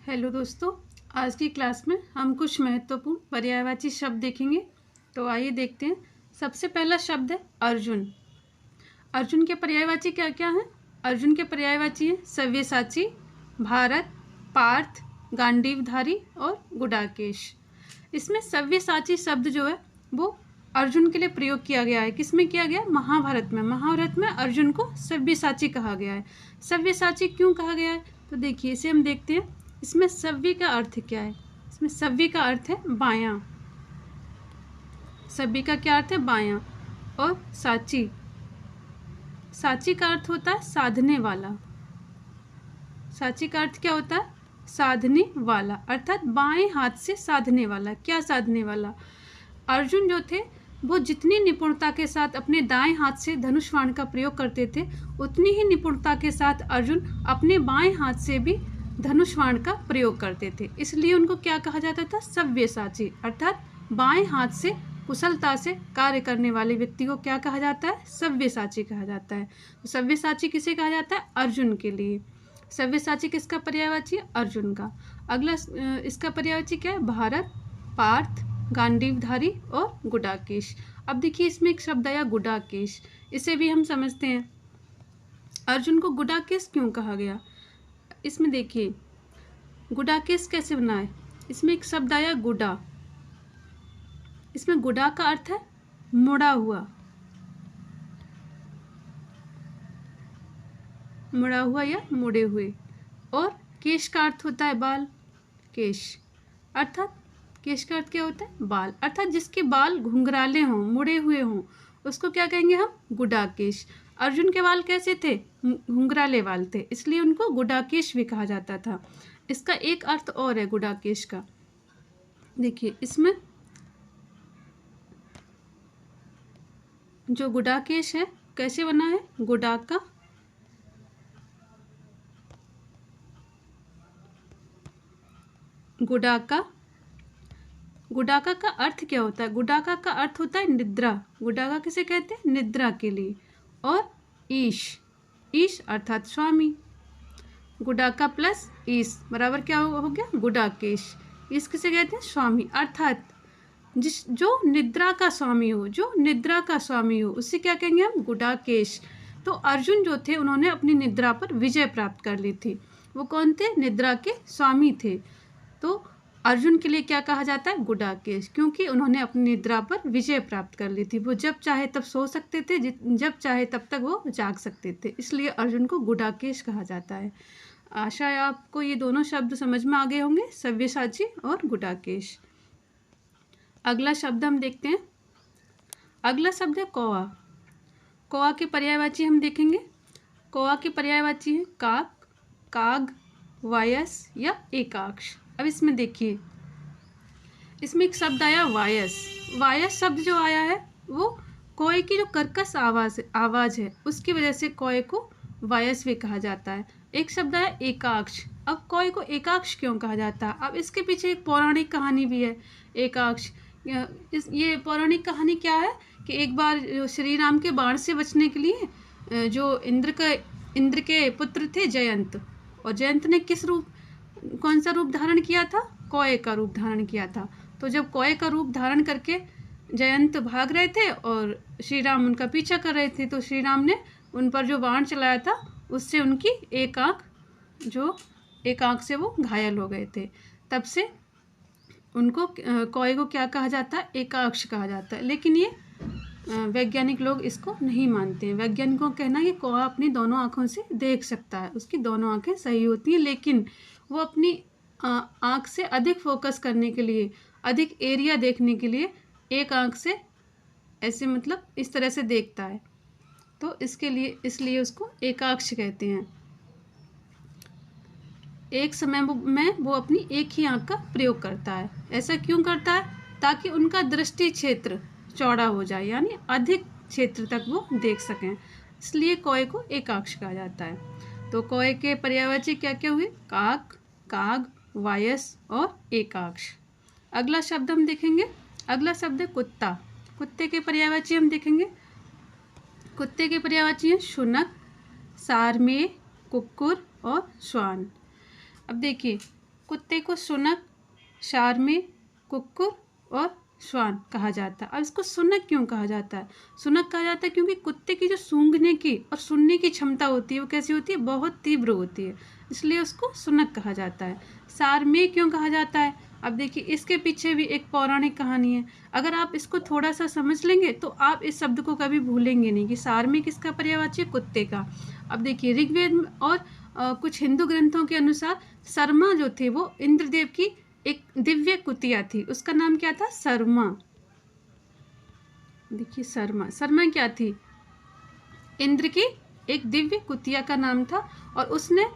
Hello दोस्तों, आज की क्लास में हम कुछ महत्वपूर्ण पर्यायवाची शब्द देखेंगे। तो आइए देखते हैं। सबसे पहला शब्द है अर्जुन। अर्जुन के पर्यायवाची क्या क्या हैं? अर्जुन के पर्यायवाची हैं सव्यसाची, भारत, पार्थ, गांडीवधारी और गुडाकेश। इसमें सव्यसाची शब्द जो है वो अर्जुन के लिए प्रयोग किया गया है। किसमें किया गया? महाभारत में। महाभारत में अर्जुन को सव्यसाची कहा गया है। सव्यसाची क्यों कहा गया है? तो देखिए, इसे हम देखते हैं। इसमें सव्य का अर्थ क्या है? इसमें सव्य का अर्थ है बायां। सव्य का क्या अर्थ है? बायां। और साची, साची का अर्थ होता है साधने वाला। साची का अर्थ क्या होता है? साधने वाला, अर्थात बाएं हाथ से साधने वाला। क्या साधने वाला? अर्जुन जो थे वो जितनी निपुणता के साथ अपने दाएं हाथ से धनुष बाण का प्रयोग करते थे, उतनी ही निपुणता के साथ अर्जुन अपने बाएं हाथ से भी धनुष बाण का प्रयोग करते थे। इसलिए उनको क्या कहा जाता था? सव्यसाची, अर्थात बाएं हाथ से कुशलता से कार्य करने वाले व्यक्ति को क्या कहा जाता है? सव्यसाची कहा जाता है। तो सव्यसाची किसे कहा जाता है? अर्जुन के लिए। सव्यसाची किसका पर्यायवाची है? अर्जुन का। अगला इसका पर्यायवाची क्या है? भारत, पार्थ, गांडीवधारी और गुडाकेश। अब देखिए, इसमें एक शब्द आया गुडाकेश। इसे भी हम समझते हैं। अर्जुन को गुडाकेश क्यों कहा गया? इसमें देखिए, गुडाकेश कैसे बना है? इसमें एक शब्द आया गुडा। इसमें गुडा का अर्थ है मुड़ा हुआ, मुड़ा हुआ या मुड़े हुए। और केश का अर्थ होता है बाल। केश अर्थात केश का अर्थ क्या होता है? बाल, अर्थात जिसके बाल घुंघराले हों, मुड़े हुए हों, उसको क्या कहेंगे हम? गुडाकेश। अर्जुन के बाल कैसे थे? घुंघराले बाल थे, इसलिए उनको गुडाकेश भी कहा जाता था। इसका एक अर्थ और है गुडाकेश का। देखिए, इसमें जो गुडाकेश है कैसे बना है? गुडाका, गुडाका। गुडाका का अर्थ क्या होता है? गुडाका का अर्थ होता है निद्रा। गुडाका किसे कहते हैं? निद्रा के लिए। और ईश, ईश अर्थात स्वामी। गुडाका प्लस ईश बराबर क्या हो गया? गुडाकेश। ईश किसे कहते हैं? स्वामी, अर्थात जो निद्रा का स्वामी हो, जो निद्रा का स्वामी हो, उससे क्या कहेंगे हम? गुडाकेश। तो अर्जुन जो थे उन्होंने अपनी निद्रा पर विजय प्राप्त कर ली थी। वो कौन थे? निद्रा के स्वामी थे। तो अर्जुन के लिए क्या कहा जाता है? गुडाकेश, क्योंकि उन्होंने अपनी निद्रा पर विजय प्राप्त कर ली थी। वो जब चाहे तब सो सकते थे, जब चाहे तब तक वो जाग सकते थे, इसलिए अर्जुन को गुडाकेश कहा जाता है। आशा है आपको ये दोनों शब्द समझ में आ गए होंगे, सव्यसाची और गुडाकेश। अगला शब्द हम देखते हैं। अगला शब्द है कौवा। कौवा के पर्यायवाची हम देखेंगे। कौवा के पर्यायवाची है काक, काग, वायस या एकाक्ष। अब इसमें देखिए, इसमें एक शब्द आया वायस। वायस शब्द जो आया है वो कौए की जो कर्कश आवाज़ है उसकी वजह से कौए को वायस भी कहा जाता है। एक शब्द आया एकाक्ष। अब कौए को एकाक्ष क्यों कहा जाता है? अब इसके पीछे एक पौराणिक कहानी भी है। एकाक्ष, ये पौराणिक कहानी क्या है कि एक बार श्री राम के बाण से बचने के लिए जो इंद्र के पुत्र थे जयंत, और जयंत ने कौन सा रूप धारण किया था? कौए का रूप धारण किया था। तो जब कौए का रूप धारण करके जयंत भाग रहे थे और श्री राम उनका पीछा कर रहे थे, तो श्री राम ने उन पर जो बाण चलाया था उससे उनकी एक आंख से वो घायल हो गए थे। तब से उनको, कौए को क्या कहा जाता है? एकाक्ष कहा जाता है। लेकिन ये वैज्ञानिक लोग इसको नहीं मानते हैं। वैज्ञानिकों का कहना है कि कौवा अपनी दोनों आँखों से देख सकता है, उसकी दोनों आँखें सही होती हैं, लेकिन वो अपनी आँख से अधिक फोकस करने के लिए, अधिक एरिया देखने के लिए एक आँख से ऐसे, मतलब इस तरह से देखता है। तो इसलिए उसको एकाक्ष कहते हैं। एक समय में वो अपनी एक ही आँख का प्रयोग करता है। ऐसा क्यों करता है? ताकि उनका दृष्टि क्षेत्र चौड़ा हो जाए, यानी अधिक क्षेत्र तक वो देख सकें, इसलिए कौए को एकाक्ष कहा जाता है। तो कौए के पर्यायवाची क्या क्या हुए? काक, काग, वायस और एकाक्ष। अगला शब्द हम देखेंगे। अगला शब्द है कुत्ता। कुत्ते के पर्यायवाची हम देखेंगे। कुत्ते के पर्यायवाची हैं शुनक, सारमेय, कुक्कुर और श्वान। अब देखिए, कुत्ते को शुनक, शार्मे, कुक्कुर और श्वान कहा जाता है। अब इसको शुनक क्यों कहा जाता है? शुनक कहा जाता है क्योंकि कुत्ते की जो सूंघने की और सुनने की क्षमता होती है वो कैसी होती है? बहुत तीव्र होती है, इसलिए उसको शुनक कहा जाता है। शार्मे क्यों कहा जाता है? अब देखिए, इसके पीछे भी एक पौराणिक कहानी है। अगर आप इसको थोड़ा सा समझ लेंगे तो आप इस शब्द को कभी भूलेंगे नहीं कि शार्मे किसका पर्यायवाची है? कुत्ते का। अब देखिए, ऋग्वेद और कुछ हिंदू ग्रंथों के अनुसार शर्मा जो थे वो इंद्रदेव की एक दिव्य कुतिया थी। उसका नाम क्या था? शर्मा। देखिए, शर्मा, शर्मा क्या थी? इंद्र की एक दिव्य कुतिया का नाम था और उसने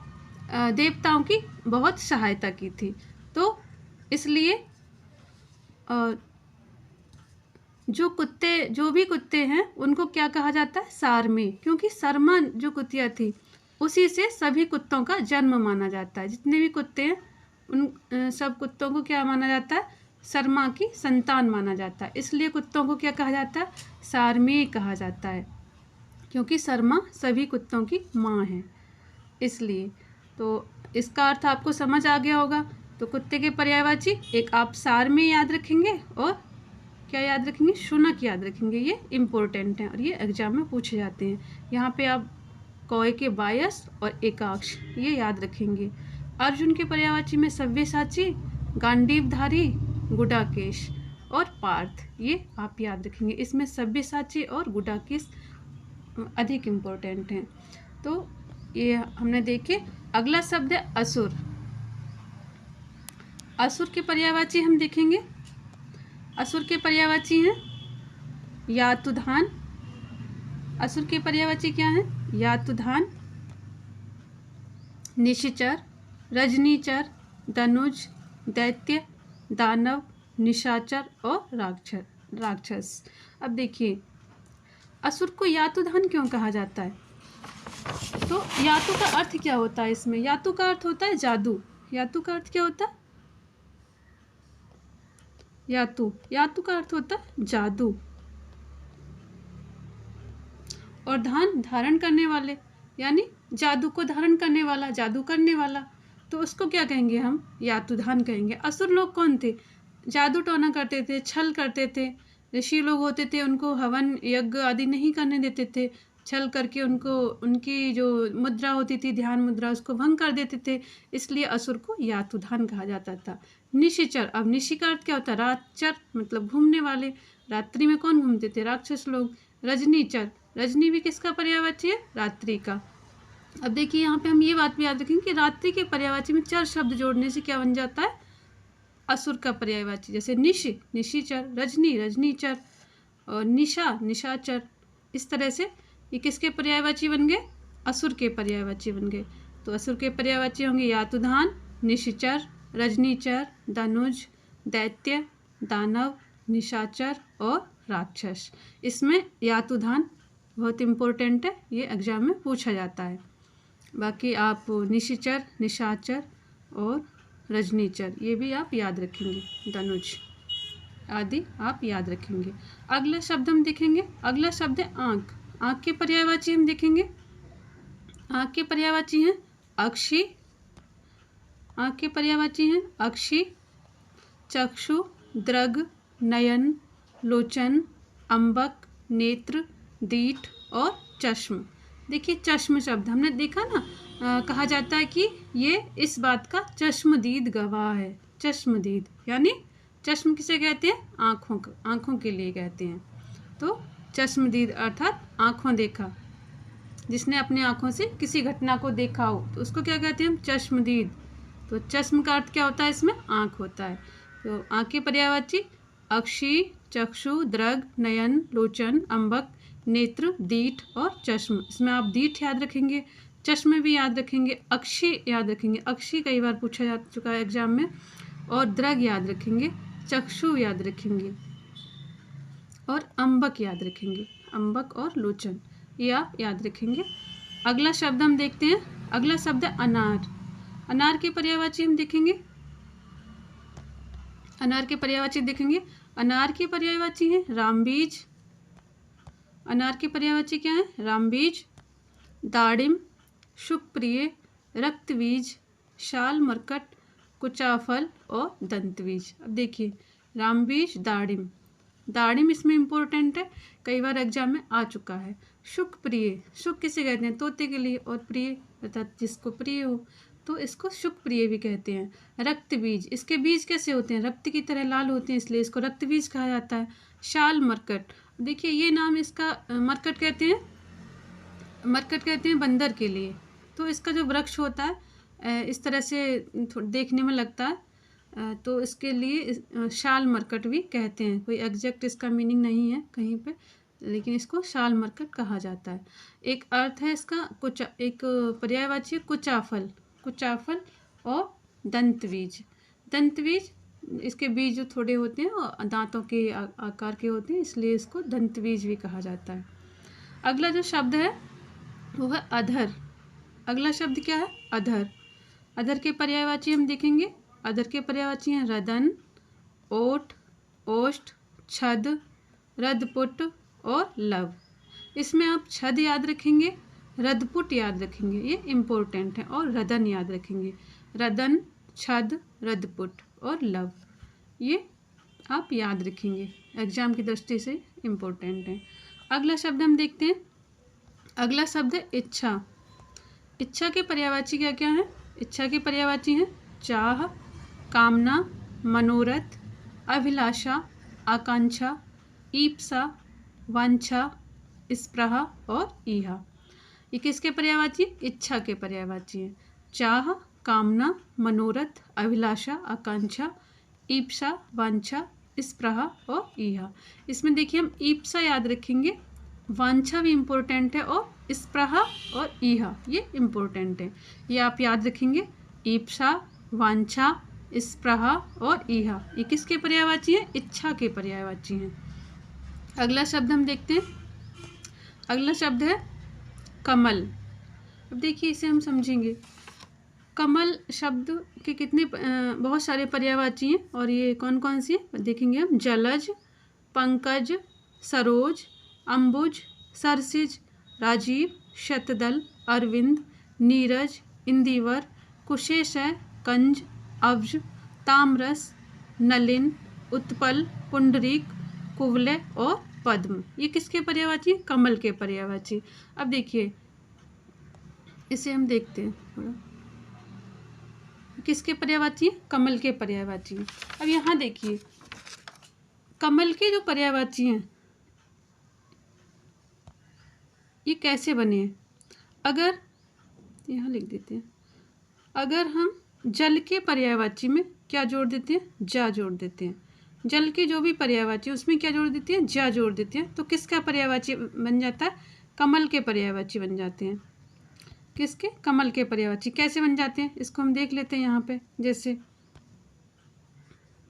देवताओं की बहुत सहायता की थी। तो इसलिए जो भी कुत्ते हैं उनको क्या कहा जाता है? शार्मे, क्योंकि शर्मा जो कुतिया थी उसी से सभी कुत्तों का जन्म माना जाता है। जितने भी कुत्ते हैं उन सब कुत्तों को क्या माना जाता है? शर्मा की संतान माना जाता है। इसलिए कुत्तों को क्या कहा जाता है? शार्मे कहा जाता है, क्योंकि शर्मा सभी कुत्तों की माँ है। इसलिए तो इसका अर्थ आपको समझ आ गया होगा। तो कुत्ते के पर्यायवाची एक आप शार्मे याद रखेंगे और क्या याद रखेंगे? शुनक याद रखेंगे। ये इम्पोर्टेंट है और ये एग्जाम में पूछे जाते हैं। यहाँ पे आप कौए के बायस और एकाक्ष ये याद रखेंगे। अर्जुन के पर्यायवाची में सव्यसाची, गांडीवधारी, गुडाकेश और पार्थ, ये आप याद रखेंगे। इसमें सव्यसाची और गुडाकेश अधिक इम्पोर्टेंट हैं। तो ये हमने देखे। अगला शब्द है असुर। असुर के पर्यायवाची हम देखेंगे। असुर के पर्यायवाची हैं यातुधान। असुर के पर्यायवाची क्या है? यातुधान, निशिचर, रजनीचर, दनुज, दैत्य, दानव, निशाचर और राक्षस। अब देखिए, असुर को यातुधान क्यों कहा जाता है? तो यातु का अर्थ क्या होता है? इसमें यातु का अर्थ होता है जादू। यातु का अर्थ क्या होता है? यातु का अर्थ होता है जादू। और धान धारण करने वाले, यानी जादू को धारण करने वाला, जादू करने वाला, तो उसको क्या कहेंगे हम? यातुधान कहेंगे। असुर लोग कौन थे? जादू टोना करते थे, छल करते थे। ऋषि लोग होते थे, उनको हवन यज्ञ आदि नहीं करने देते थे। छल करके उनको, उनकी जो मुद्रा होती थी, ध्यान मुद्रा, उसको भंग कर देते थे। इसलिए असुर को यातुधान कहा जाता था। निशिचर, अब निशि का अर्थ क्या होता है? रातचर, मतलब घूमने वाले। रात्रि में कौन घूमते थे? राक्षस लोग। रजनीचर, रजनी भी किसका पर्यायवाची है? रात्रि का। अब देखिए, यहाँ पे हम ये बात भी याद रखेंगे कि रात्रि के पर्यायवाची में चर शब्द जोड़ने से क्या बन जाता है? असुर का पर्यायवाची। जैसे निशि, निशिचर, रजनी, रजनीचर और निशा, निशाचर। इस तरह से ये किसके पर्यायवाची बन गए? असुर के पर्यायवाची बन गए। तो असुर के पर्यायवाची होंगे यातुधान, निशिचर, रजनीचर, धनुज, दैत्य, दानव, निशाचर और राक्षस। इसमें यातुधान बहुत इम्पोर्टेंट है, ये एग्जाम में पूछा जाता है। बाकी आप निशिचर, निशाचर और रजनीचर ये भी आप याद रखेंगे, धनुज आदि आप याद रखेंगे। अगला शब्द हम देखेंगे। अगला शब्द है आँख। आँख के पर्यायवाची हम देखेंगे। आँख के पर्यायवाची हैं अक्षी। आँख के पर्यायवाची हैं अक्षी, चक्षु, दृग, नयन, लोचन, अंबक, नेत्र, दीठ और चश्म। देखिए, चश्म शब्द हमने देखा ना, कहा जाता है कि ये इस बात का चश्मदीद गवाह है। चश्मदीद यानी चश्म किसे कहते हैं? आँखों के लिए कहते हैं। तो चश्मदीद अर्थात आँखों देखा, जिसने अपनी आँखों से किसी घटना को देखा हो तो उसको क्या कहते हैं हम? चश्मदीद। तो चश्म का अर्थ क्या होता है? इसमें आँख होता है। तो आँख के पर्यायवाची अक्षी, चक्षु, दृग, नयन, लोचन, अंबक, नेत्र, दीठ और चश्म। इसमें आप दीठ याद रखेंगे, चश्म भी याद रखेंगे, अक्षी याद रखेंगे, अक्षी कई बार पूछा जा चुका है एग्जाम में, और दृग याद रखेंगे, चक्षु याद रखेंगे और अंबक याद रखेंगे। अंबक और लोचन ये आप याद रखेंगे। अगला शब्द हम देखते हैं। अगला शब्द है अनार। अनार के पर्यायवाची हम देखेंगे। अनार के पर्यायवाची देखेंगे। अनार के पर्यायवाची हैं रामबीज। अनार के पर्यायवाची क्या है? रामबीज, दाड़िम, शुकप्रिय, रक्तबीज, शाल मरकट, कुचाफल और दंतबीज। अब देखिए रामबीज, दाड़िम। दाड़िम इसमें इम्पोर्टेंट है, कई बार एग्जाम में आ चुका है। शुकप्रिय, शुक किसे कहते हैं? तोते के लिए, और प्रिय अर्थात जिसको प्रिय हो, तो इसको शुकप्रिय भी कहते हैं। रक्त बीज, इसके बीज कैसे होते हैं? रक्त की तरह लाल होते हैं, इसलिए इसको रक्त बीज कहा जाता है। शाल मरकट, देखिए ये नाम इसका मरकट कहते हैं, मरकट कहते हैं बंदर के लिए। तो इसका जो वृक्ष होता है इस तरह से देखने में लगता है, तो इसके लिए शाल मरकट भी कहते हैं। कोई एग्जैक्ट इसका मीनिंग नहीं है कहीं पे, लेकिन इसको शाल मरकट कहा जाता है। एक अर्थ है इसका कुचा, एक पर्यायवाची कुचाफल, कुचाफल और दंतबीज। दंतबीज, इसके बीज जो थोड़े होते हैं और दांतों के आकार के होते हैं, इसलिए इसको दंतबीज भी कहा जाता है। अगला जो शब्द है वो है अधर। अगला शब्द क्या है? अधर। अधर के पर्यायवाची हम देखेंगे। अधर के पर्यायवाची हैं रदन, ओठ, ओष्ठ, छद, रदपुट और लव। इसमें आप छद याद रखेंगे, रदपुट याद रखेंगे, ये इम्पोर्टेंट है, और रदन याद रखेंगे। रदन, छद, रदपुट और लव, ये आप याद रखेंगे, एग्जाम की दृष्टि से इम्पोर्टेंट है। अगला शब्द हम देखते हैं। अगला शब्द है इच्छा। इच्छा के पर्यायवाची क्या क्या हैं? इच्छा के पर्यायवाची हैं चाह, कामना, मनोरथ, अभिलाषा, आकांक्षा, ईप्सा, वांछा, स्पृहा और ईहा। ये किसके पर्यायवाची? इच्छा के पर्यायवाची हैं। चाह, कामना, मनोरथ, अभिलाषा, आकांक्षा, ईप्सा, वांछा, स्पृहा और ईहा। इसमें देखिए हम ईप्सा याद रखेंगे, वांछा भी इम्पोर्टेंट है, और स्पृहा और ईहा ये इम्पोर्टेंट है, ये आप याद रखेंगे। ईप्सा, वांछा, स्पृहा और ईहा, ये किसके पर्यायवाची हैं? इच्छा के पर्यायवाची हैं। अगला शब्द हम देखते हैं। अगला शब्द है कमल। अब देखिए इसे हम समझेंगे। कमल शब्द के कितने बहुत सारे पर्यायवाची हैं, और ये कौन कौन सी है देखेंगे हम। जलज, पंकज, सरोज, अंबुज, सरसिज, राजीव, शतदल, अरविंद, नीरज, इंदिवर, कुशेशय, कंज, अब्ज, ताम्रस, नलिन, उत्पल, पुंडरीक, कुवलय और पद्म, ये किसके पर्यायवाची? कमल के पर्यायवाची। अब देखिए इसे हम देखते हैं थोड़ा, किसके पर्यायवाची है? कमल के पर्यायवाची है। अब यहाँ देखिए कमल के जो पर्यायवाची हैं ये कैसे बने हैं। अगर यहाँ लिख देते हैं, अगर हम जल के पर्यायवाची में क्या जोड़ देते हैं? जा जोड़ देते हैं। जल के जो भी पर्यायवाची उसमें क्या जोड़ देते हैं? जा जोड़ देते हैं, तो किसका पर्यायवाची बन जाता है? कमल के पर्यायवाची बन जाते हैं। किसके? कमल के पर्यायवाची। कैसे बन जाते हैं इसको हम देख लेते हैं यहाँ पे। जैसे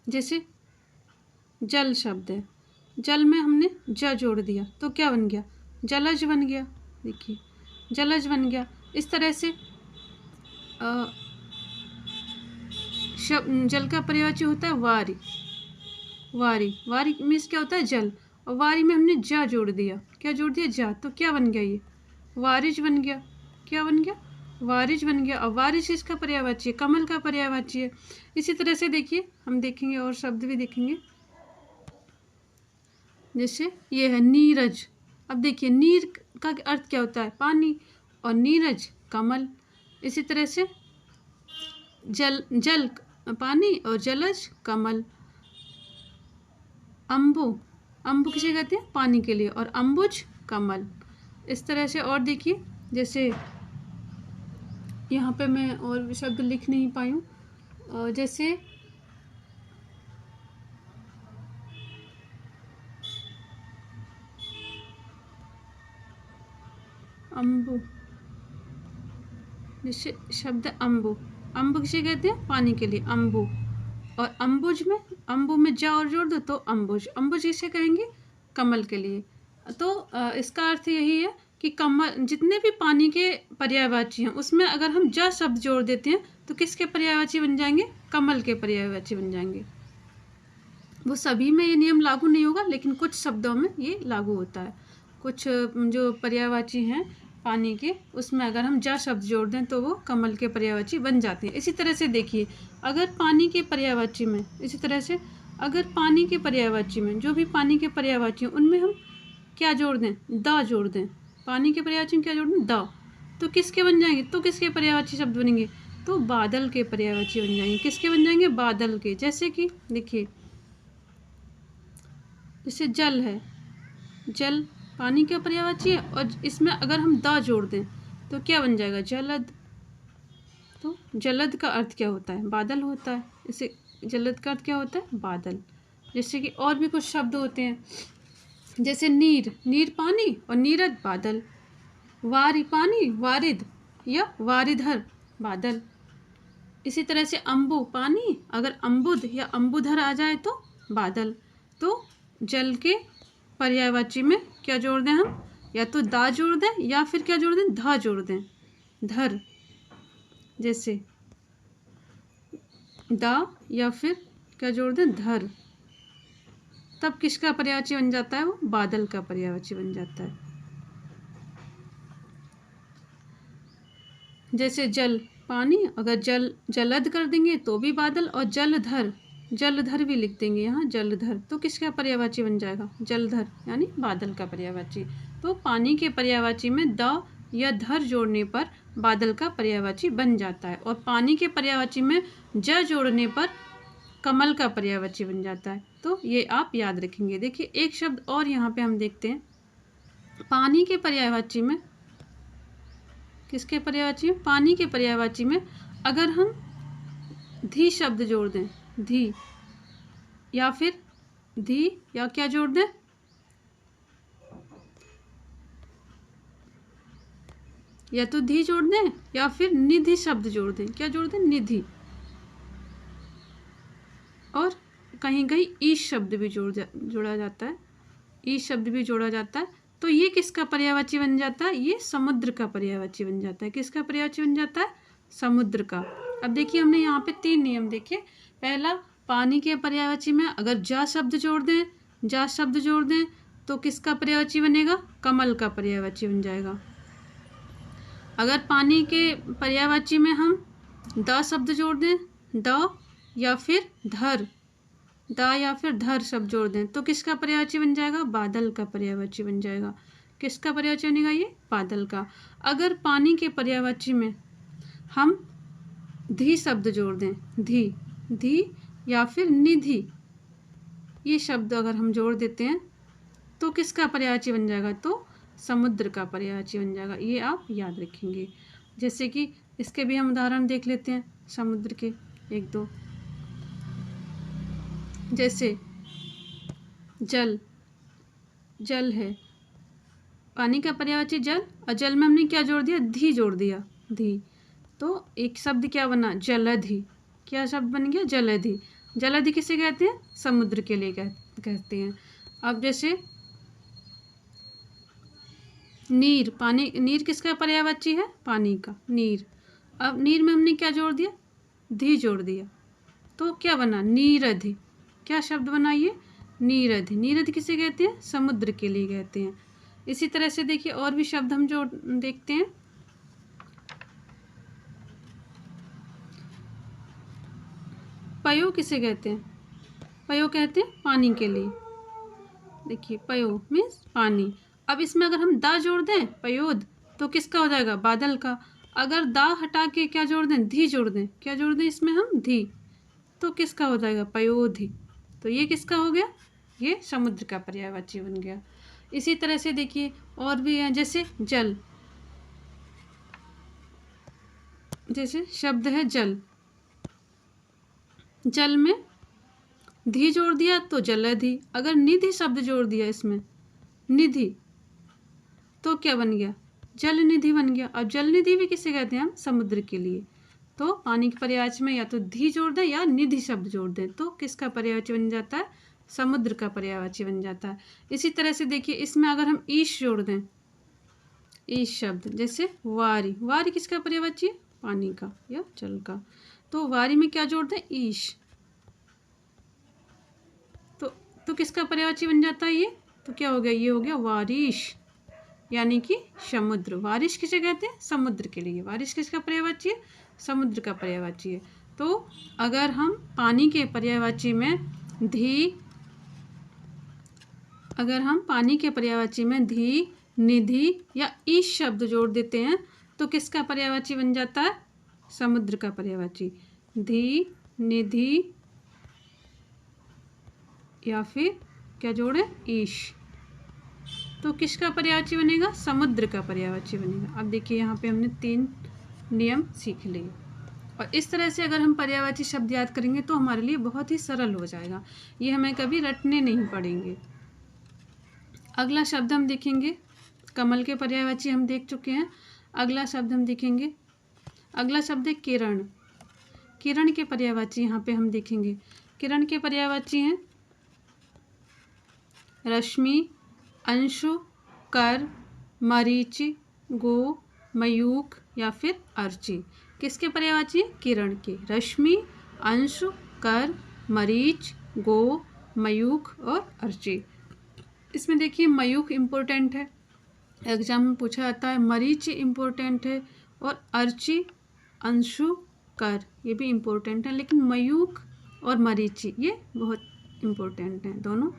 जैसे जल शब्द है, जल में हमने ज जोड़ दिया तो क्या बन गया? जलज बन गया। देखिए जलज बन गया। इस तरह से जल का पर्यायवाची होता है वारी। वारी, वारी मीन्स क्या होता है? जल, और वारी में हमने जा जोड़ दिया। क्या जोड़ दिया? जा, तो क्या बन गया? ये वारिज बन गया। क्या बन गया? वारिज बन गया। और वारिज इसका पर्यायवाची है, कमल का पर्यायवाची है। इसी तरह से देखिए हम देखेंगे और शब्द भी देखेंगे। जैसे ये है नीरज। अब देखिए नीर का अर्थ क्या होता है? पानी, और नीरज कमल। इसी तरह से जल, जल पानी और जलज कमल। अम्बु, अम्बु किसे कहते हैं? पानी के लिए, और अम्बुज कमल। इस तरह से और देखिए जैसे यहाँ पे मैं और शब्द लिख नहीं पाई हूँ। जैसे अम्बु, जैसे शब्द अम्बु। अम्बु किसे कहते हैं? पानी के लिए, अम्बु। और अम्बुज में, अम्बु में जा और जोड़ दो तो अम्बुज। अम्बुज किसे कहेंगे? कमल के लिए। तो इसका अर्थ यही है कि कमल, जितने भी पानी के पर्यायवाची हैं उसमें अगर हम जा शब्द जोड़ देते हैं तो किसके पर्यायवाची बन जाएंगे? कमल के पर्यायवाची बन जाएंगे। वो सभी में ये नियम लागू नहीं होगा, लेकिन कुछ शब्दों में ये लागू होता है। कुछ जो पर्यायवाची हैं पानी के, उसमें अगर हम जा शब्द जोड़ दें तो वो कमल के पर्यायवाची बन जाते हैं। इसी तरह से देखिए, अगर पानी के पर्यायवाची में, इसी तरह से अगर पानी के पर्यायवाची में, जो भी पानी के पर्यायवाची हैं उनमें हम क्या जोड़ दें, दा जोड़ दें। पानी के पर्यायवाची में क्या जोड़ दें, दा, तो किसके बन जाएंगे, तो किसके पर्यायवाची शब्द बनेंगे, तो बादल के पर्यायवाची बन जाएंगे। किसके बन जाएंगे, बादल के। जैसे कि देखिए, जैसे जल है, जल पानी का पर्यायवाची है, और इसमें अगर हम दा जोड़ दें तो क्या बन जाएगा, जलद। तो जलद का अर्थ क्या होता है, बादल होता है। इसे जलद का अर्थ क्या होता है, बादल। जैसे कि और भी कुछ शब्द होते हैं, जैसे नीर, नीर पानी, और नीरद बादल। वारी पानी, वारिद या वारिधर बादल। इसी तरह से अम्बु पानी, अगर अम्बुद या अम्बुधर आ जाए तो बादल। तो जल के पर्यायवाची में क्या जोड़ दें हम, या तो दा जोड़ दें या फिर क्या जोड़ दें, धा जोड़ दें, धर। जैसे दा या फिर क्या जोड़ दें, धर। तब किसका पर्यायवाची बन जाता है, वो बादल का पर्यायवाची बन जाता है। जैसे जल पानी, अगर जल जलद कर देंगे तो भी बादल, और जलधर, जलधर भी लिख देंगे यहाँ, जलधर, तो किसका पर्यायवाची बन जाएगा, जलधर, यानी बादल का पर्यायवाची। तो पानी के पर्यायवाची में द या धर जोड़ने पर बादल का पर्यायवाची बन जाता है, और पानी के पर्यायवाची में ज जोड़ने पर कमल का पर्यायवाची बन जाता है। तो ये आप याद रखेंगे। देखिए एक शब्द और यहाँ पे हम देखते हैं, पानी के पर्यायवाची में, किसके पर्यायवाची में, पानी के पर्यायवाची में अगर हम धी शब्द जोड़ दें, धी, या फिर धी या क्या जोड़ दें, या तो धी जोड़ दें या फिर निधि शब्द जोड़ दें। क्या जोड़ दें, निधि। और कहीं कहीं ईश शब्द भी जोड़ा जाता है, ईश शब्द भी जोड़ा जाता है। तो ये किसका पर्यायवाची बन जाता है, ये समुद्र का पर्यायवाची बन जाता है। किसका पर्यायवाची बन जाता है, समुद्र का। अब देखिए हमने यहाँ पे 3 नियम देखे। पहला, पानी के पर्यायवाची में अगर जा शब्द जोड़ दें, जा शब्द जोड़ दें तो किसका पर्यायवाची बनेगा, कमल का पर्यायवाची बन जाएगा। अगर पानी के पर्यायवाची में हम द शब्द जोड़ दें, द या फिर धर, दा या फिर धर शब्द जोड़ दें तो किसका पर्यायवाची बन जाएगा, बादल का पर्यायवाची बन जाएगा। किसका पर्यायवाची बनेगा, ये बादल का। अगर पानी के पर्यायवाची में हम धी शब्द जोड़ दें, धी, धी या फिर निधि, ये शब्द अगर हम जोड़ देते हैं तो किसका पर्यायवाची बन जाएगा, तो समुद्र का पर्यायवाची बन जाएगा। ये आप याद रखेंगे। जैसे कि इसके भी हम उदाहरण देख लेते हैं समुद्र के 1-2। जैसे जल, जल है, पानी का पर्यायवाची जल, और जल में हमने क्या जोड़ दिया, धी जोड़ दिया, धी। तो एक शब्द क्या बना, जलधि। क्या शब्द बन गया, जलधि। जलधि किसे कहते हैं, समुद्र के लिए कहते हैं। अब जैसे नीर, पानी, नीर किसका पर्यायवाची है, पानी का, नीर। अब नीर में हमने क्या जोड़ दिया, धी जोड़ दिया, तो क्या बना, नीरधि। क्या शब्द बना ये, नीरधि। नीरधि किसे कहते हैं, समुद्र के लिए कहते हैं। इसी तरह से देखिए और भी शब्द हम जो देखते हैं, पयो किसे कहते हैं, पयो कहते हैं पानी के लिए। देखिए पयो मीन्स पानी। अब इसमें अगर हम दा जोड़ दें, पयोद, तो किसका हो जाएगा, बादल का। अगर दा हटा के क्या जोड़ दें, धी जोड़ दें, क्या जोड़ दें इसमें हम, धी, तो किसका हो जाएगा, पयोधि। तो ये किसका हो गया, ये समुद्र का पर्यायवाची बन गया। इसी तरह से देखिए और भी है, जैसे जल, जैसे शब्द है जल, जल में धी जोड़ दिया तो जलधि। अगर निधि शब्द जोड़ दिया इसमें, निधि, तो क्या बन गया, जल निधि बन गया। अब जल निधि भी किसे कहते हैं हम, समुद्र के लिए। तो पानी के पर्यायवाची में या तो धी जोड़ दें या निधि शब्द जोड़ दें तो किसका पर्यायवाची बन जाता है, समुद्र का पर्यायवाची बन जाता है। इसी तरह से देखिए इसमें अगर हम ईश जोड़ दें, ईश शब्द, जैसे वारी, वारी किसका पर्यायवाची है, पानी का या जल का। तो वारी में क्या जोड़ दें, ईश, तो किसका पर्यायवाची बन जाता है ये, तो क्या हो गया, ये हो गया वारिश। यानी कि समुद्र। वारिश किसे कहते हैं? समुद्र के लिए। वारिश किसका पर्यायवाची है? समुद्र का पर्यायवाची है। तो अगर हम पानी के पर्यायवाची में धी, निधि या ईश शब्द जोड़ देते हैं तो किसका पर्यायवाची बन जाता है? समुद्र का पर्यायवाची। धी, निधि या फिर क्या जोड़े? ईश, तो किसका पर्यायवाची बनेगा? समुद्र का पर्यायवाची बनेगा। अब देखिए यहाँ पे हमने 3 नियम सीख लिए और इस तरह से अगर हम पर्यायवाची शब्द याद करेंगे तो हमारे लिए बहुत ही सरल हो जाएगा, ये हमें कभी रटने नहीं पड़ेंगे। अगला शब्द हम देखेंगे, कमल के पर्यायवाची हम देख चुके हैं। अगला शब्द हम देखेंगे, अगला शब्द है किरण। किरण के पर्यायवाची यहाँ पे हम देखेंगे। किरण के पर्यायवाची हैं रश्मि, अंशु, कर, मरीचि, गो, मयूख या फिर अर्ची। किसके पर्यायवाची? किरण के। रश्मि, अंशु, कर, मरीच, गो, मयूख और अर्ची। इसमें देखिए मयूख इम्पोर्टेंट है, एग्जाम में पूछा जाता है। मरीचि इम्पोर्टेंट है और अर्ची, अंशु, कर ये भी इम्पोर्टेंट है, लेकिन मयूख और मरीचि ये बहुत इम्पोर्टेंट हैं, दोनों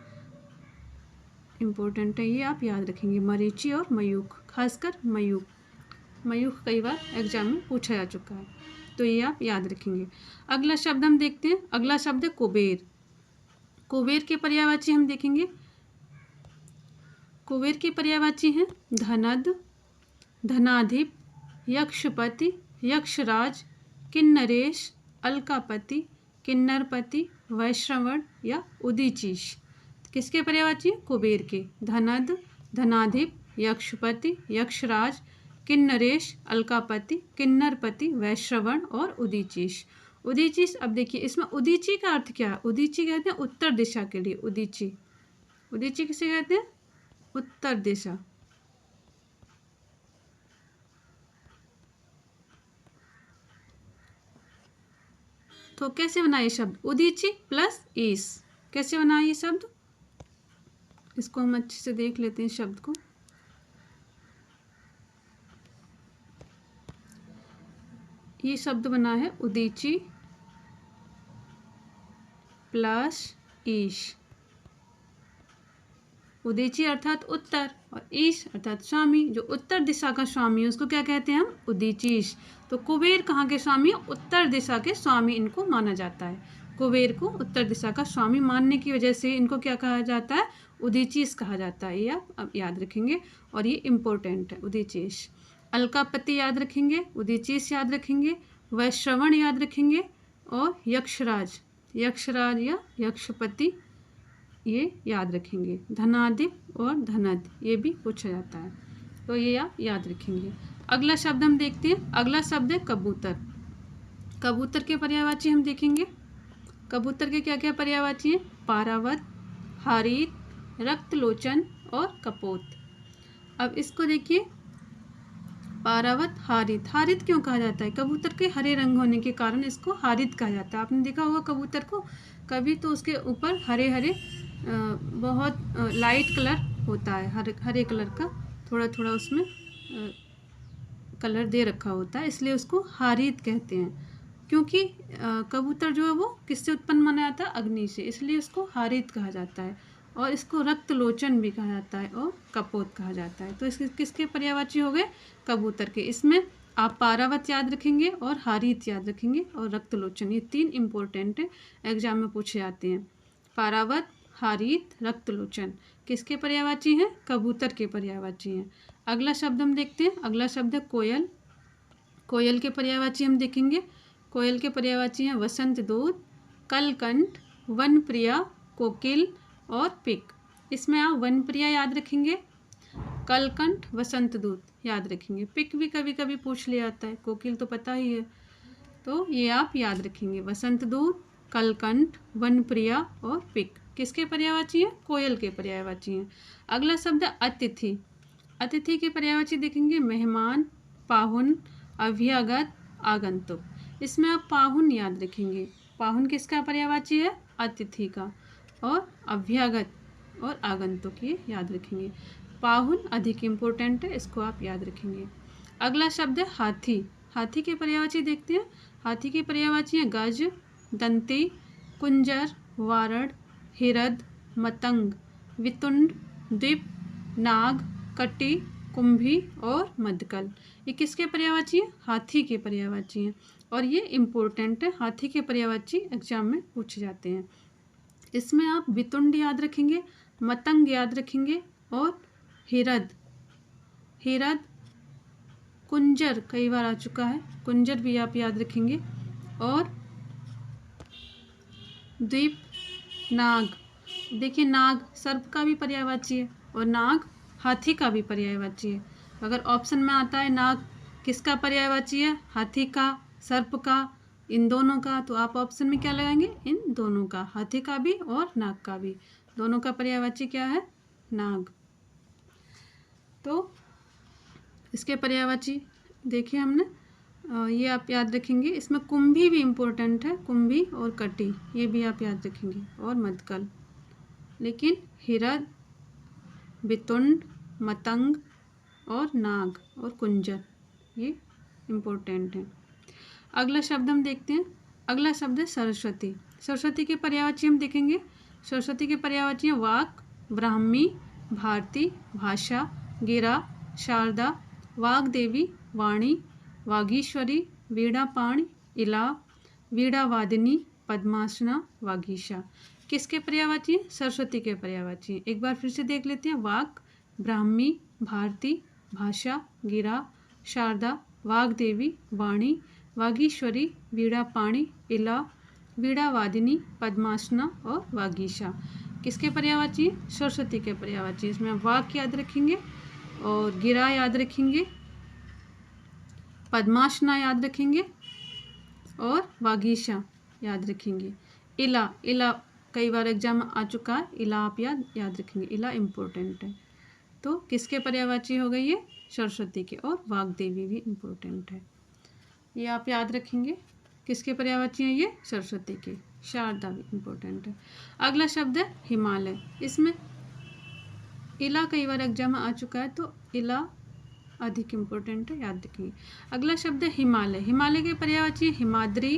इम्पोर्टेंट है, ये आप याद रखेंगे। मरीचि और मयूख, खासकर मयूख कई बार एग्जाम में पूछा जा चुका है, तो ये आप याद रखेंगे। अगला शब्द हम देखते हैं, अगला शब्द है कुबेर। कुबेर के पर्यायवाची हम देखेंगे। कुबेर के पर्यायवाची हैं धनद, धनाधिप, यक्षपति, यक्षराज, किन्नरेश, अलकापति, किन्नरपति, वैश्रवण या उदीचीश। किसके पर्यायवाची? कुबेर के। धनद, धनाधिप, यक्षपति, यक्षराज, किन्नरेश, अलकापति, किन्नरपति, वैश्रवण और उदीचीश। उदीचीश, अब देखिए इसमें उदीची का अर्थ क्या है? उदीची कहते हैं उत्तर दिशा के लिए। उदीची, उदीची किसे कहते हैं? उत्तर दिशा। तो कैसे बना ये शब्द? उदीची प्लस ईश। कैसे बना ये शब्द? इसको हम अच्छे से देख लेते हैं शब्द को। ये शब्द बना है उदीची प्लस ईश। उदीची अर्थात उत्तर और ईश अर्थात स्वामी। जो उत्तर दिशा का स्वामी है उसको क्या कहते हैं हम? उदीचीश। तो कुबेर कहाँ के स्वामी? उत्तर दिशा के स्वामी इनको माना जाता है। कुबेर को उत्तर दिशा का स्वामी मानने की वजह से इनको क्या कहा जाता है? उदीचीश कहा जाता है। ये आप अब याद रखेंगे और ये इम्पोर्टेंट है, उदीचीश। अलकापति याद रखेंगे, उदीचीश याद रखेंगे, वैश्रवण याद रखेंगे और यक्षराज या यक्षपति ये याद रखेंगे। धनाधिप और धनद ये भी पूछा जाता है, तो ये आप याद रखेंगे। अगला शब्द हम देखते हैं, अगला शब्द है कबूतर। कबूतर के पर्यायवाची हम देखेंगे। कबूतर के क्या क्या पर्यायवाची हैं? पारावत, हारीत, रक्तलोचन और कपोत। अब इसको देखिए, पारावत, हारित। हारित क्यों कहा जाता है? कबूतर के हरे रंग होने के कारण इसको हारित कहा जाता है। आपने देखा होगा कबूतर को कभी, तो उसके ऊपर हरे हरे बहुत लाइट कलर होता है, हरे कलर का थोड़ा थोड़ा उसमें कलर दे रखा होता है, इसलिए उसको हारित कहते हैं। क्योंकि कबूतर जो है वो किससे उत्पन्न माना जाता है? अग्नि से, इसलिए उसको हारित कहा जाता है। और इसको रक्तलोचन भी कहा जाता है और कपोत कहा जाता है। तो इसके किसके पर्यायवाची हो गए? कबूतर के। इसमें आप पारावत याद रखेंगे और हारित याद रखेंगे और रक्तलोचन, ये 3 इम्पोर्टेंट है, एग्जाम में पूछे जाते हैं। पारावत, हारित, रक्तलोचन किसके पर्यायवाची हैं? कबूतर के पर्यायवाची हैं। अगला शब्द हम देखते हैं, अगला शब्द है कोयल। कोयल के पर्यायवाची हम देखेंगे। कोयल के पर्यायवाची हैं वसंत दूत, कलकंठ, वनप्रिया, कोकिल और पिक। इसमें आप वनप्रिया याद रखेंगे, कलकंठ, वसंत दूत याद रखेंगे। पिक भी कभी कभी पूछ लिया जाता है, कोकिल तो पता ही है, तो ये आप याद रखेंगे। वसंत दूत, कलकंठ, वनप्रिया और पिक किसके पर्यायवाची हैं? कोयल के पर्यायवाची हैं। अगला शब्द है अतिथि। अतिथि के पर्यायवाची देखेंगे मेहमान, पाहुन, अभ्यागत, आगंतुक। इसमें आप पाहुन याद रखेंगे। पाहुन किसका पर्यायवाची है? अतिथि का। और अभ्यागत और आगंतुक ये याद रखेंगे। पाहुन अधिक इम्पोर्टेंट है, इसको आप याद रखेंगे। अगला शब्द है हाथी। हाथी के पर्यायवाची देखते हैं। हाथी के पर्यायवाची हैं गज, दंती, कुंजर, वारड़, हिरद, मतंग, वितुंड, द्वीप, नाग, कटी, कुंभी और मदकल। ये किसके पर्यायवाची हैं? हाथी के पर्यायवाची हैं और ये इम्पोर्टेंट है। हाथी के पर्यायवाची एग्जाम में पूछे जाते हैं। इसमें आप वितुंड याद रखेंगे, मतंग याद रखेंगे और हिरद, कुंजर कई बार आ चुका है, कुंजर भी आप याद रखेंगे और द्वीप, नाग। देखिए नाग सर्प का भी पर्यायवाची है और नाग हाथी का भी पर्यायवाची है। अगर ऑप्शन में आता है नाग किसका पर्यायवाची है, हाथी का, सर्प का, इन दोनों का, तो आप ऑप्शन में क्या लगाएंगे, इन दोनों का, हाथी का भी और नाग का भी, दोनों का पर्यायवाची क्या है, नाग। तो इसके पर्यायवाची देखिए हमने, ये आप याद रखेंगे। इसमें कुंभी भी इम्पोर्टेंट है, कुंभी और कटी ये भी आप याद रखेंगे और मदकल। लेकिन हिरद, वितुंड, मतंग और नाग और कुंजर ये इम्पोर्टेंट है। अगला शब्द हम देखते हैं। अगला शब्द है सरस्वती। सरस्वती के पर्यायवाची हम देखेंगे। सरस्वती के पर्यायवाची हैं वाक, ब्राह्मी, भारती, भाषा, गिरा, शारदा, वाग्देवी, वाणी, वागीश्वरी, वीणापाणी, इला, वीणावादिनी, पद्मासना, वागीशा। किसके पर्यायवाची हैं? सरस्वती के पर्यायवाची। एक बार फिर से देख लेते हैं। वाक, ब्राह्मी, भारती, भाषा, गिरा, शारदा, वाग्देवी, वाणी, वागीश्वरी, वीणापाणी, इला, वीणावादिनी, पद्मासना और वागीशा। किसके पर्यायवाची? सरस्वती के पर्यायवाची। इसमें वाक याद रखेंगे और गिरा याद रखेंगे, पद्मासना याद रखेंगे और वागीशा याद रखेंगे। इला कई बार एग्जाम आ चुका है, इला आप याद रखेंगे, इला इम्पोर्टेंट है। तो किसके पर्यायवाची हो गई ये? सरस्वती के। और वाग्देवी भी इम्पोर्टेंट है, ये आप याद रखेंगे। किसके पर्यायवाची हैं ये? सरस्वती के। शारदा भी इम्पोर्टेंट है। अगला शब्द है हिमालय। इसमें इला कई बार एग्जाम आ चुका है, तो इला अधिक इम्पोर्टेंट है, याद रखेंगे। अगला शब्द है हिमालय। हिमालय के पर्यायवाची हिमाद्री,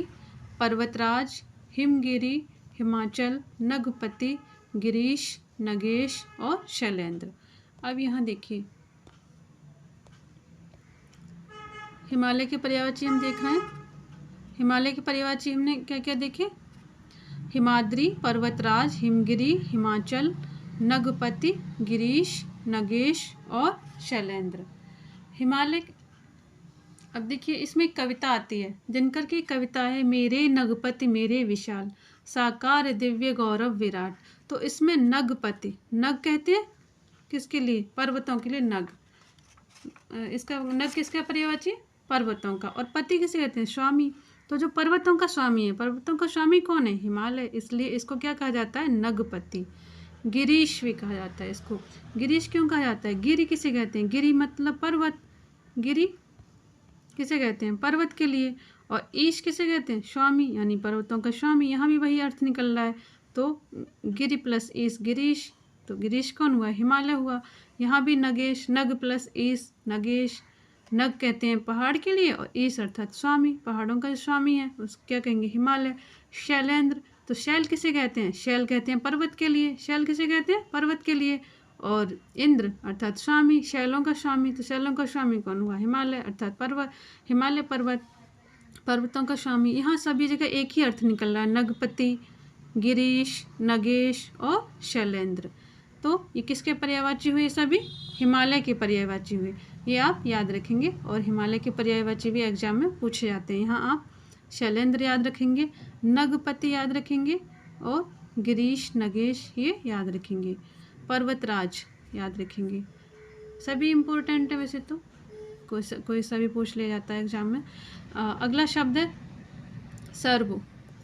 पर्वतराज, हिमगिरी, हिमाचल, नगपति, गिरीश, नगेश और शैलेंद्र। अब यहाँ देखिए हिमालय के पर्यायवाची हम देख रहे हैं। हिमालय के पर्यायवाची हमने क्या क्या देखे? हिमाद्री, पर्वतराज, हिमगिरी, हिमाचल, नगपति, गिरीश, नगेश और शैलेंद्र। हिमालय। अब देखिए इसमें एक कविता आती है, दिनकर की कविता है, मेरे नगपति मेरे विशाल, साकार दिव्य गौरव विराट। तो इसमें नगपति, नग कहते हैं किसके लिए? पर्वतों के लिए नग। इसका नग किसका पर्यायवाची? पर्वतों का। और पति किसे कहते हैं? स्वामी। तो जो पर्वतों का स्वामी है, पर्वतों का स्वामी कौन है? हिमालय। इसलिए इसको क्या कहा जाता है? नगपति। गिरीश भी कहा जाता है इसको। गिरीश क्यों कहा जाता है? गिरी किसे कहते हैं? गिरी मतलब पर्वत, गिरी किसे कहते हैं? पर्वत के लिए। और ईश किसे कहते हैं? स्वामी, यानी पर्वतों का स्वामी। यहाँ भी वही अर्थ निकल रहा है। तो गिरी प्लस ईश गिरीश, तो गिरीश कौन हुआ? हिमालय हुआ। यहाँ भी नगेश, नग प्लस ईश नगेश। नग कहते हैं पहाड़ के लिए और ईश अर्थात स्वामी, पहाड़ों का स्वामी है, उस क्या कहेंगे? हिमालय। शैलेंद्र, तो शैल किसे कहते हैं? शैल कहते हैं पर्वत के लिए। शैल किसे कहते हैं? पर्वत के लिए। और इंद्र अर्थात स्वामी, शैलों का स्वामी। तो शैलों का स्वामी कौन हुआ? हिमालय अर्थात पर्वत, हिमालय पर्वत, पर्वतों का स्वामी। यहाँ सभी जगह एक ही अर्थ निकल रहा है, नगपति, गिरीश, नगेश और शैलेंद्र। तो ये किसके पर्यायवाची हुए? सभी हिमालय के पर्यायवाची हुए, ये आप याद रखेंगे। और हिमालय के पर्यायवाची भी एग्जाम में पूछे जाते हैं। यहाँ आप शैलेंद्र याद रखेंगे, नगपति याद रखेंगे और गिरीश, नगेश ये याद रखेंगे। पर्वतराज याद रखेंगे। सभी इम्पोर्टेंट है वैसे तो, कोई सा भी पूछ लिया जाता है एग्जाम में। अगला शब्द है सर्व।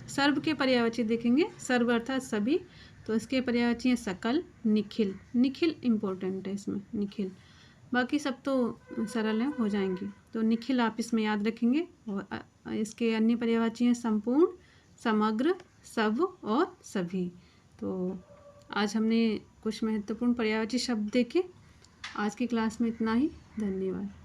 सर्व के पर्यायवाची देखेंगे। सर्व अर्थात सभी, तो इसके पर्यायवाची हैं सकल, निखिल। निखिल इम्पोर्टेंट है इसमें, निखिल। बाकी सब तो सरल हैं, हो जाएंगे। तो निखिल आप इसमें याद रखेंगे। और इसके अन्य पर्यायवाची हैं संपूर्ण, समग्र, सब और सभी। तो आज हमने कुछ महत्वपूर्ण पर्यायवाची शब्द देखे। आज की क्लास में इतना ही। धन्यवाद।